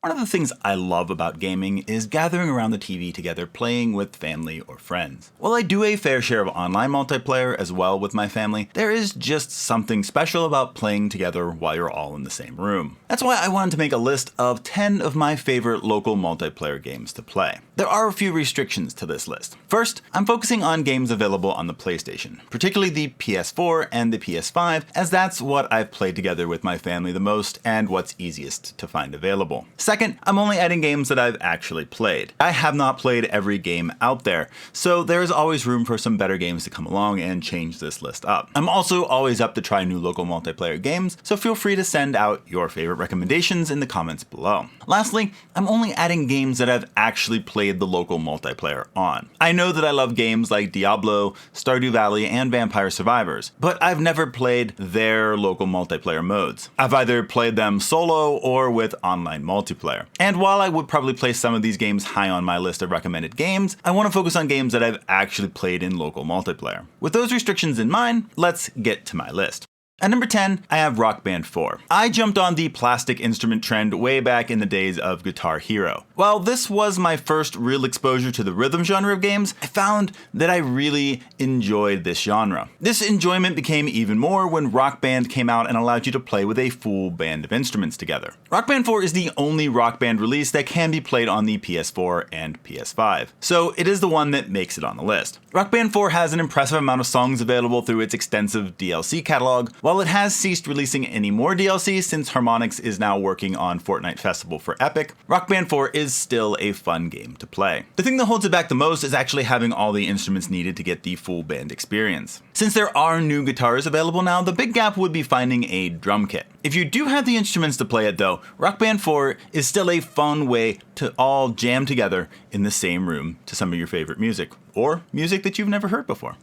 One of the things I love about gaming is gathering around the TV together playing with family or friends. While I do a fair share of online multiplayer as well with my family, there is just something special about playing together while you're all in the same room. That's why I wanted to make a list of 10 of my favorite local multiplayer games to play. There are a few restrictions to this list. First, I'm focusing on games available on the PlayStation, particularly the PS4 and the PS5, as that's what I've played together with my family the most and what's easiest to find available. Second, I'm only adding games that I've actually played. I have not played every game out there, so there is always room for some better games to come along and change this list up. I'm also always up to try new local multiplayer games, so feel free to send out your favorite recommendations in the comments below. Lastly, I'm only adding games that I've actually played the local multiplayer on. I know that I love games like Diablo, Stardew Valley, and Vampire Survivors, but I've never played their local multiplayer modes. I've either played them solo or with online multiplayer. And while I would probably place some of these games high on my list of recommended games, I want to focus on games that I've actually played in local multiplayer. With those restrictions in mind, let's get to my list. At number 10, I have Rock Band 4. I jumped on the plastic instrument trend way back in the days of Guitar Hero. While this was my first real exposure to the rhythm genre of games, I found that I really enjoyed this genre. This enjoyment became even more when Rock Band came out and allowed you to play with a full band of instruments together. Rock Band 4 is the only Rock Band release that can be played on the PS4 and PS5, so it is the one that makes it on the list. Rock Band 4 has an impressive amount of songs available through its extensive DLC catalog. While it has ceased releasing any more DLC since Harmonix is now working on Fortnite Festival for Epic, Rock Band 4 is still a fun game to play. The thing that holds it back the most is actually having all the instruments needed to get the full band experience. Since there are new guitars available now, the big gap would be finding a drum kit. If you do have the instruments to play it though, Rock Band 4 is still a fun way to all jam together in the same room to some of your favorite music, or music that you've never heard before.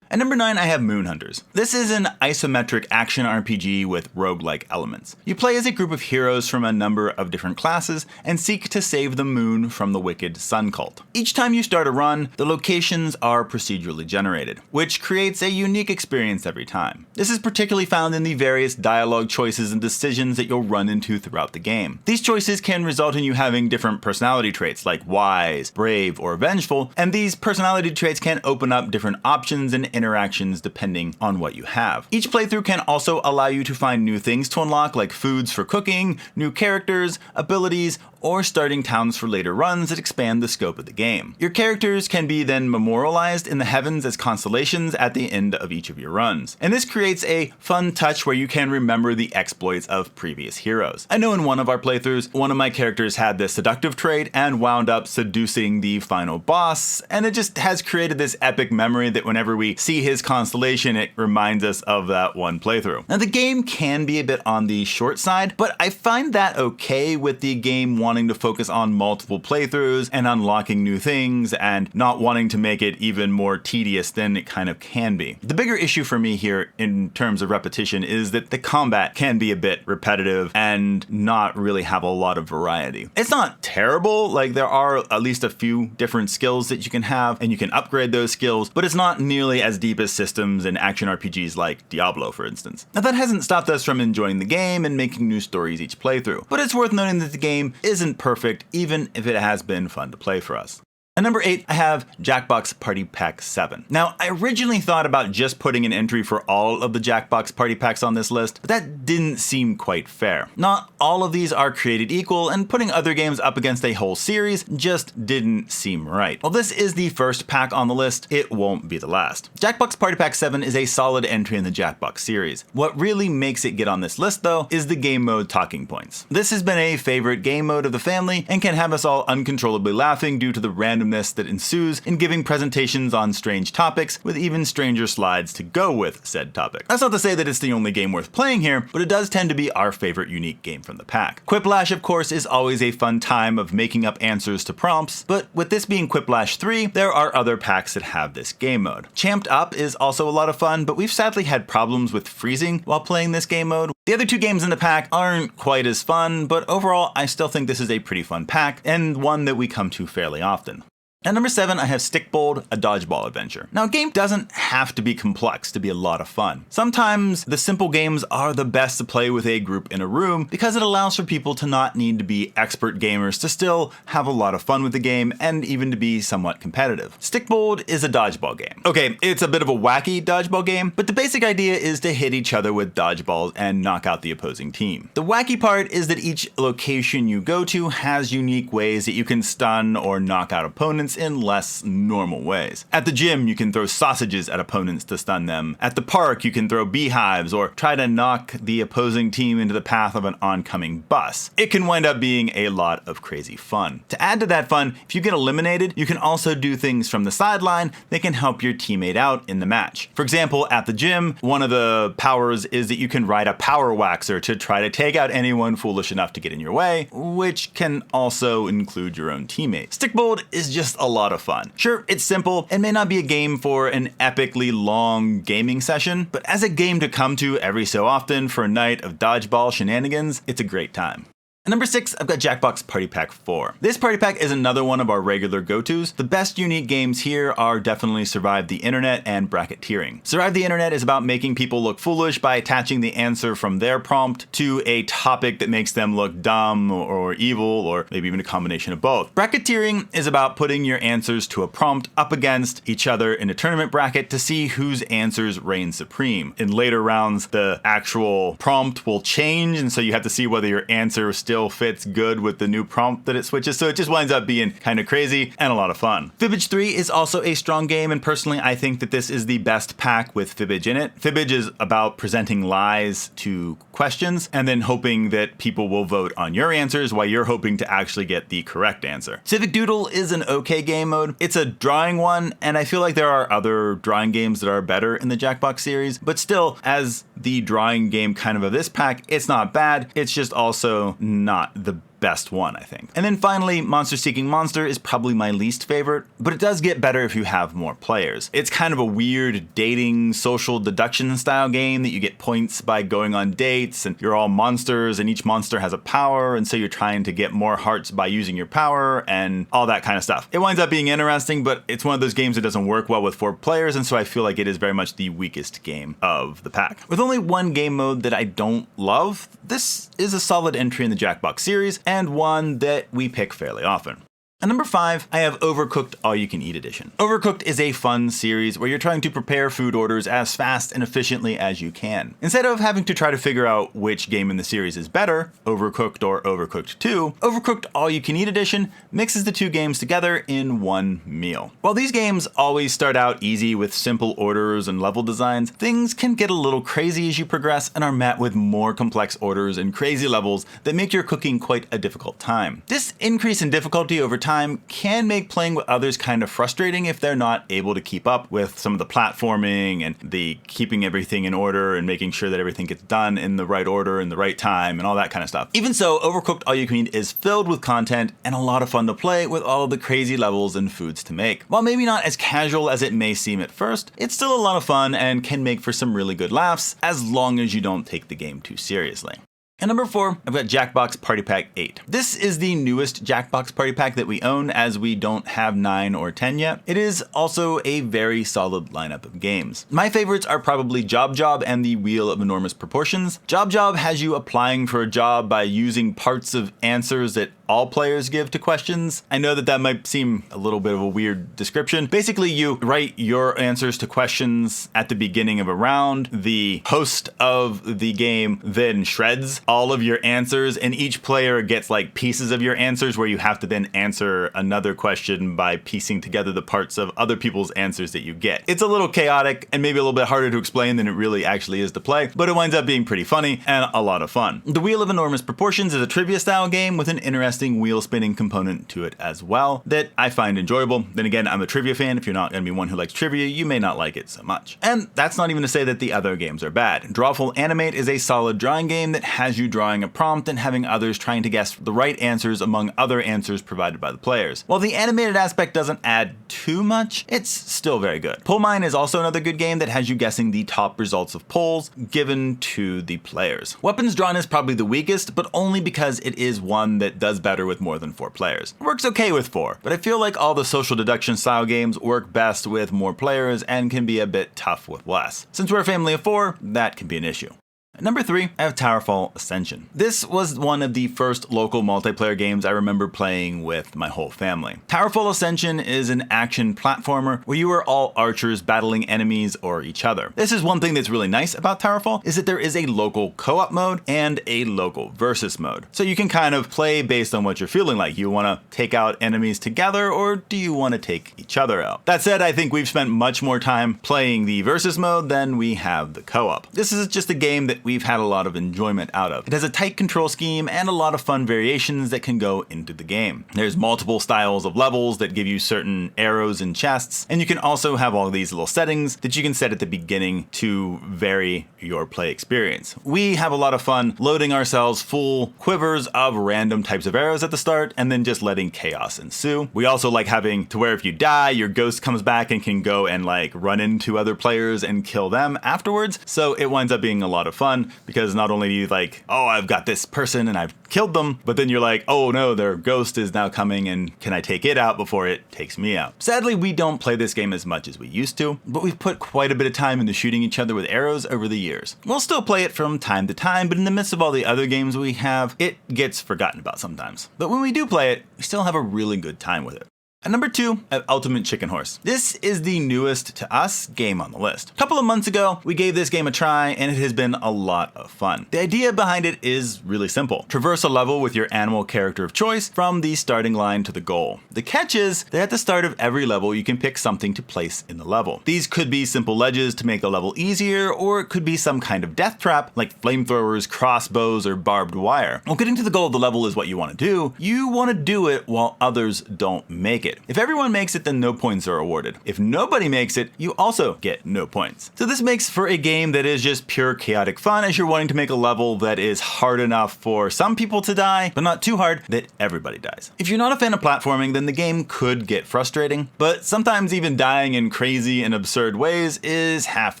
At number 9, I have Moon Hunters. This is an isometric action RPG with roguelike elements. You play as a group of heroes from a number of different classes and seek to save the moon from the wicked sun cult. Each time you start a run, the locations are procedurally generated, which creates a unique experience every time. This is particularly found in the various dialogue choices and decisions that you'll run into throughout the game. These choices can result in you having different personality traits like wise, brave, or vengeful, and these personality traits can open up different options and interactions depending on what you have. Each playthrough can also allow you to find new things to unlock, like foods for cooking, new characters, abilities, or starting towns for later runs that expand the scope of the game. Your characters can be then memorialized in the heavens as constellations at the end of each of your runs. And this creates a fun touch where you can remember the exploits of previous heroes. I know in one of our playthroughs, one of my characters had this seductive trait and wound up seducing the final boss, and it just has created this epic memory that whenever we see his constellation, it reminds us of that one playthrough. Now the game can be a bit on the short side, but I find that okay with the game wanting to focus on multiple playthroughs and unlocking new things and not wanting to make it even more tedious than it kind of can be. The bigger issue for me here in terms of repetition is that the combat can be a bit repetitive and not really have a lot of variety. It's not terrible, like there are at least a few different skills that you can have and you can upgrade those skills, but it's not nearly as deep as systems and action RPGs like Diablo, for instance. Now that hasn't stopped us from enjoying the game and making new stories each playthrough, but it's worth noting that the game isn't perfect, even if it has been fun to play for us. At number 8, I have Jackbox Party Pack 7. Now, I originally thought about just putting an entry for all of the Jackbox Party Packs on this list, but that didn't seem quite fair. Not all of these are created equal, and putting other games up against a whole series just didn't seem right. While this is the first pack on the list, it won't be the last. Jackbox Party Pack 7 is a solid entry in the Jackbox series. What really makes it get on this list, though, is the game mode talking points. This has been a favorite game mode of the family, and can have us all uncontrollably laughing due to the random that ensues in giving presentations on strange topics with even stranger slides to go with said topic. That's not to say that it's the only game worth playing here, but it does tend to be our favorite unique game from the pack. Quiplash, of course, is always a fun time of making up answers to prompts, but with this being Quiplash 3, there are other packs that have this game mode. Champed Up is also a lot of fun, but we've sadly had problems with freezing while playing this game mode. The other two games in the pack aren't quite as fun, but overall I still think this is a pretty fun pack, and one that we come to fairly often. At number 7, I have Stickbold, a dodgeball adventure. Now, a game doesn't have to be complex to be a lot of fun. Sometimes the simple games are the best to play with a group in a room because it allows for people to not need to be expert gamers to still have a lot of fun with the game and even to be somewhat competitive. Stickbold is a dodgeball game. Okay, it's a bit of a wacky dodgeball game, but the basic idea is to hit each other with dodgeballs and knock out the opposing team. The wacky part is that each location you go to has unique ways that you can stun or knock out opponents in less normal ways. At the gym, you can throw sausages at opponents to stun them. At the park, you can throw beehives or try to knock the opposing team into the path of an oncoming bus. It can wind up being a lot of crazy fun. To add to that fun, if you get eliminated, you can also do things from the sideline that can help your teammate out in the match. For example, at the gym, one of the powers is that you can ride a power waxer to try to take out anyone foolish enough to get in your way, which can also include your own teammate. Stickbold is just a lot of fun. Sure, it's simple and may not be a game for an epically long gaming session, but as a game to come to every so often for a night of dodgeball shenanigans, it's a great time. At number 6, I've got Jackbox Party Pack 4. This party pack is another one of our regular go-tos. The best unique games here are definitely Survive the Internet and Bracketeering. Survive the Internet is about making people look foolish by attaching the answer from their prompt to a topic that makes them look dumb or evil, or maybe even a combination of both. Bracketeering is about putting your answers to a prompt up against each other in a tournament bracket to see whose answers reign supreme. In later rounds, the actual prompt will change, and so you have to see whether your answer still fits good with the new prompt that it switches, so it just winds up being kind of crazy and a lot of fun. Fibbage 3 is also a strong game, and personally I think that this is the best pack with Fibbage in it. Fibbage is about presenting lies to questions and then hoping that people will vote on your answers while you're hoping to actually get the correct answer. Civic Doodle is an okay game mode. It's a drawing one, and I feel like there are other drawing games that are better in the Jackbox series, but still, as the drawing game kind of this pack, it's not bad. It's just also not the best one, I think. And then finally, Monster Seeking Monster is probably my least favorite, but it does get better if you have more players. It's kind of a weird dating social deduction style game that you get points by going on dates, and you're all monsters, and each monster has a power, and so you're trying to get more hearts by using your power, and all that kind of stuff. It winds up being interesting, but it's one of those games that doesn't work well with 4 players, and so I feel like it is very much the weakest game of the pack. With only one game mode that I don't love, this is a solid entry in the Jackbox series, and one that we pick fairly often. At number 5, I have Overcooked All You Can Eat Edition. Overcooked is a fun series where you're trying to prepare food orders as fast and efficiently as you can. Instead of having to try to figure out which game in the series is better, Overcooked or Overcooked 2, Overcooked All You Can Eat Edition mixes the two games together in one meal. While these games always start out easy with simple orders and level designs, things can get a little crazy as you progress and are met with more complex orders and crazy levels that make your cooking quite a difficult time. This increase in difficulty over time can make playing with others kind of frustrating if they're not able to keep up with some of the platforming and the keeping everything in order and making sure that everything gets done in the right order in the right time and all that kind of stuff. Even so, Overcooked All You Can Eat is filled with content and a lot of fun to play with all of the crazy levels and foods to make. While maybe not as casual as it may seem at first, it's still a lot of fun and can make for some really good laughs as long as you don't take the game too seriously. At number 4, I've got Jackbox Party Pack 8. This is the newest Jackbox Party Pack that we own, as we don't have 9 or 10 yet. It is also a very solid lineup of games. My favorites are probably Job Job and the Wheel of Enormous Proportions. Job Job has you applying for a job by using parts of answers that all players give to questions. I know that that might seem a little bit of a weird description. Basically, you write your answers to questions at the beginning of a round. The host of the game then shreds all of your answers, and each player gets like pieces of your answers where you have to then answer another question by piecing together the parts of other people's answers that you get. It's a little chaotic and maybe a little bit harder to explain than it really actually is to play, but it winds up being pretty funny and a lot of fun. The Wheel of Enormous Proportions is a trivia style game with an interesting wheel spinning component to it as well that I find enjoyable. Then again, I'm a trivia fan. If you're not going to be one who likes trivia, you may not like it so much. And that's not even to say that the other games are bad. Drawful Animate is a solid drawing game that has you drawing a prompt and having others trying to guess the right answers among other answers provided by the players. While the animated aspect doesn't add too much, it's still very good. Pull Mine is also another good game that has you guessing the top results of polls given to the players. Weapons Drawn is probably the weakest, but only because it is one that does better better with more than 4 players. It works okay with 4, but I feel like all the social deduction style games work best with more players and can be a bit tough with less. Since we're a family of 4, that can be an issue. At number 3, I have Towerfall Ascension. This was one of the first local multiplayer games I remember playing with my whole family. Towerfall Ascension is an action platformer where you are all archers battling enemies or each other. This is one thing that's really nice about Towerfall, is that there is a local co-op mode and a local versus mode. So you can kind of play based on what you're feeling like. You want to take out enemies together, or do you want to take each other out? That said, I think we've spent much more time playing the versus mode than we have the co-op. This is just a game that we've had a lot of enjoyment out of. It has a tight control scheme and a lot of fun variations that can go into the game. There's multiple styles of levels that give you certain arrows and chests, and you can also have all these little settings that you can set at the beginning to vary your play experience. We have a lot of fun loading ourselves full quivers of random types of arrows at the start and then just letting chaos ensue. We also like having to where if you die, your ghost comes back and can go and like run into other players and kill them afterwards. So it winds up being a lot of fun, because not only do you like, oh, I've got this person and I've killed them, but then you're like, oh no, their ghost is now coming and can I take it out before it takes me out? Sadly, we don't play this game as much as we used to, but we've put quite a bit of time into shooting each other with arrows over the years. We'll still play it from time to time, but in the midst of all the other games we have, it gets forgotten about sometimes. But when we do play it, we still have a really good time with it. At number 2, I have Ultimate Chicken Horse. This is the newest to us game on the list. A couple of months ago, we gave this game a try and it has been a lot of fun. The idea behind it is really simple. Traverse a level with your animal character of choice from the starting line to the goal. The catch is that at the start of every level, you can pick something to place in the level. These could be simple ledges to make the level easier, or it could be some kind of death trap like flamethrowers, crossbows, or barbed wire. Well, getting to the goal of the level is what you want to do. You want to do it while others don't make it. If everyone makes it, then no points are awarded. If nobody makes it, you also get no points. So this makes for a game that is just pure chaotic fun as you're wanting to make a level that is hard enough for some people to die, but not too hard that everybody dies. If you're not a fan of platforming, then the game could get frustrating, but sometimes even dying in crazy and absurd ways is half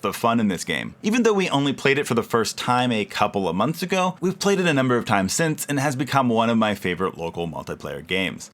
the fun in this game. Even though we only played it for the first time a couple of months ago, we've played it a number of times since and has become one of my favorite local multiplayer games.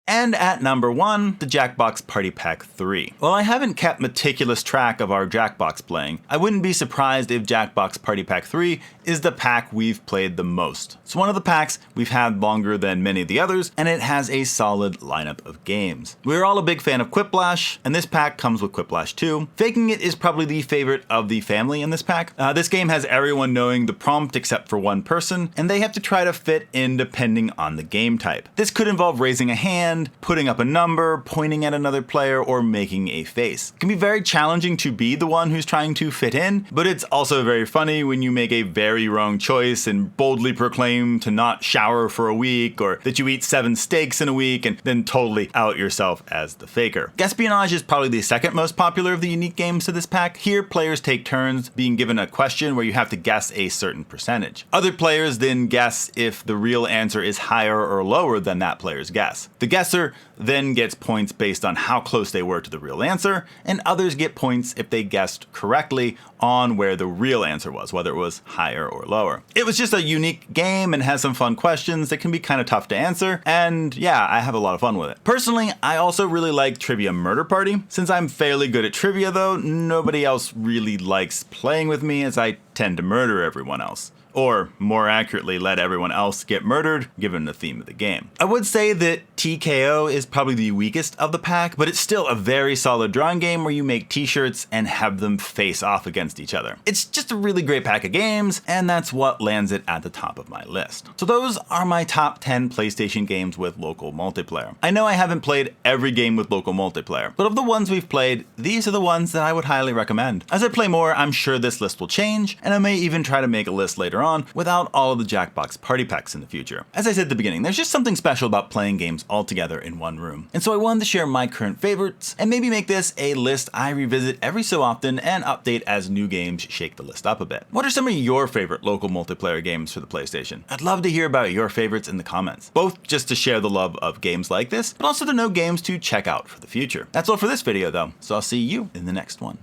And at number 1, the Jackbox Party Pack 3. While I haven't kept meticulous track of our Jackbox playing, I wouldn't be surprised if Jackbox Party Pack 3 is the pack we've played the most. It's one of the packs we've had longer than many of the others, and it has a solid lineup of games. We're all a big fan of Quiplash, and this pack comes with Quiplash 2. Faking It is probably the favorite of the family in this pack. This game has everyone knowing the prompt except for one person, and they have to try to fit in depending on the game type. This could involve raising a hand, putting up a number, pointing at another player, or making a face. It can be very challenging to be the one who's trying to fit in, but it's also very funny when you make a very wrong choice and boldly proclaim to not shower for a week, or that you eat 7 steaks in a week and then totally out yourself as the faker. Espionage is probably the second most popular of the unique games to this pack. Here, players take turns being given a question where you have to guess a certain percentage. Other players then guess if the real answer is higher or lower than that player's guess. The guesser then gets points based on how close they were to the real answer, and others get points if they guessed correctly on where the real answer was, whether it was higher or lower. It was just a unique game and has some fun questions that can be kind of tough to answer, and yeah, I have a lot of fun with it. Personally, I also really like Trivia Murder Party. Since I'm fairly good at trivia though, nobody else really likes playing with me as I tend to murder everyone else. Or, more accurately, let everyone else get murdered, given the theme of the game. I would say that TKO is probably the weakest of the pack, but it's still a very solid drawing game where you make t-shirts and have them face off against each other. It's just a really great pack of games, and that's what lands it at the top of my list. So those are my top 10 PlayStation games with local multiplayer. I know I haven't played every game with local multiplayer, but of the ones we've played, these are the ones that I would highly recommend. As I play more, I'm sure this list will change, and I may even try to make a list later on without all of the Jackbox party packs in the future. As I said at the beginning, there's just something special about playing games all together in one room. And so I wanted to share my current favorites and maybe make this a list I revisit every so often and update as new games shake the list up a bit. What are some of your favorite local multiplayer games for the PlayStation? I'd love to hear about your favorites in the comments, both just to share the love of games like this, but also to know games to check out for the future. That's all for this video though, so I'll see you in the next one.